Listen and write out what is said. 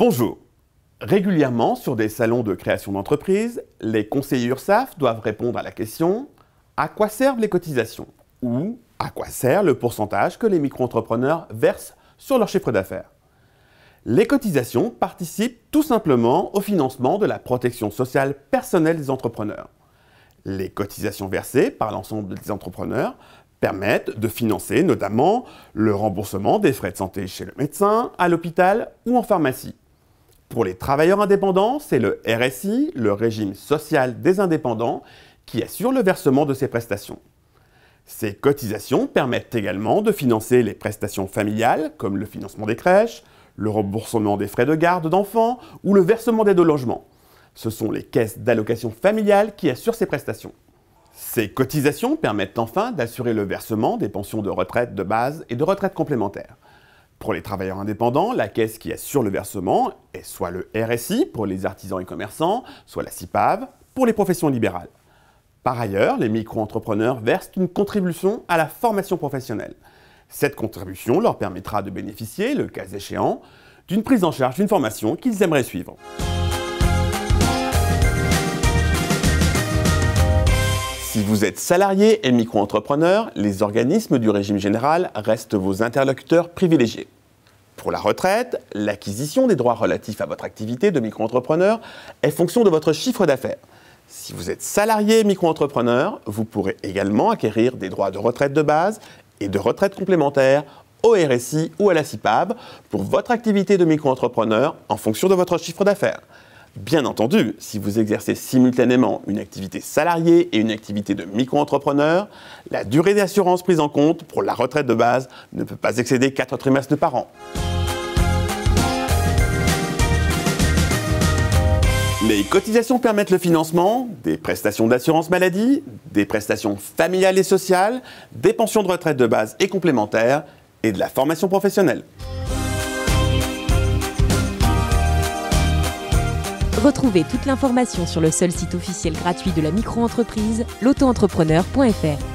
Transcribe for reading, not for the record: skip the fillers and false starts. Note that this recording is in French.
Bonjour. Régulièrement, sur des salons de création d'entreprise, les conseillers URSSAF doivent répondre à la question « À quoi servent les cotisations ?» ou « À quoi sert le pourcentage que les micro-entrepreneurs versent sur leur chiffre d'affaires ?» Les cotisations participent tout simplement au financement de la protection sociale personnelle des entrepreneurs. Les cotisations versées par l'ensemble des entrepreneurs permettent de financer notamment le remboursement des frais de santé chez le médecin, à l'hôpital ou en pharmacie. Pour les travailleurs indépendants, c'est le RSI, le régime social des indépendants, qui assure le versement de ces prestations. Ces cotisations permettent également de financer les prestations familiales, comme le financement des crèches, le remboursement des frais de garde d'enfants ou le versement d'aide au logement. Ce sont les caisses d'allocation familiale qui assurent ces prestations. Ces cotisations permettent enfin d'assurer le versement des pensions de retraite de base et de retraite complémentaire. Pour les travailleurs indépendants, la caisse qui assure le versement est soit le RSI pour les artisans et commerçants, soit la CIPAV pour les professions libérales. Par ailleurs, les micro-entrepreneurs versent une contribution à la formation professionnelle. Cette contribution leur permettra de bénéficier, le cas échéant, d'une prise en charge d'une formation qu'ils aimeraient suivre. Si vous êtes salarié et micro-entrepreneur, les organismes du régime général restent vos interlocuteurs privilégiés. Pour la retraite, l'acquisition des droits relatifs à votre activité de micro-entrepreneur est fonction de votre chiffre d'affaires. Si vous êtes salarié et micro-entrepreneur, vous pourrez également acquérir des droits de retraite de base et de retraite complémentaire au RSI ou à la CIPAV pour votre activité de micro-entrepreneur en fonction de votre chiffre d'affaires. Bien entendu, si vous exercez simultanément une activité salariée et une activité de micro-entrepreneur, la durée d'assurance prise en compte pour la retraite de base ne peut pas excéder 4 trimestres par an. Les cotisations permettent le financement des prestations d'assurance maladie, des prestations familiales et sociales, des pensions de retraite de base et complémentaires et de la formation professionnelle. Retrouvez toute l'information sur le seul site officiel gratuit de la micro-entreprise, l'auto-entrepreneur.fr.